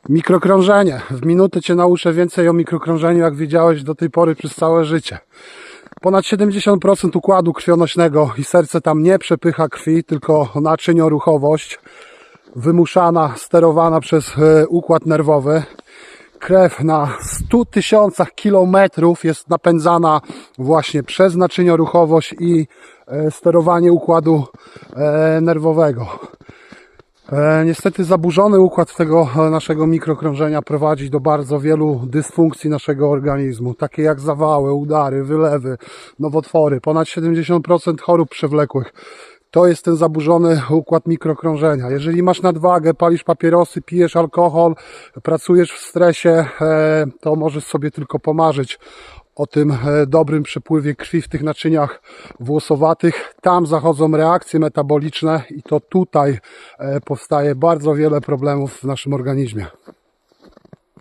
Mikrokrążenie. W minutę Cię nauczę więcej o mikrokrążeniu, jak wiedziałeś do tej pory przez całe życie. Ponad 70% układu krwionośnego i serce tam nie przepycha krwi, tylko naczynioruchowość wymuszana, sterowana przez układ nerwowy. Krew na 100 000 kilometrów jest napędzana właśnie przez naczynioruchowość i sterowanie układu nerwowego. Niestety zaburzony układ tego naszego mikrokrążenia prowadzi do bardzo wielu dysfunkcji naszego organizmu, takie jak zawały, udary, wylewy, nowotwory. Ponad 70% chorób przewlekłych to jest ten zaburzony układ mikrokrążenia. Jeżeli masz nadwagę, palisz papierosy, pijesz alkohol, pracujesz w stresie, to możesz sobie tylko pomarzyć o tym dobrym przepływie krwi w tych naczyniach włosowatych. Tam zachodzą reakcje metaboliczne i to tutaj powstaje bardzo wiele problemów w naszym organizmie.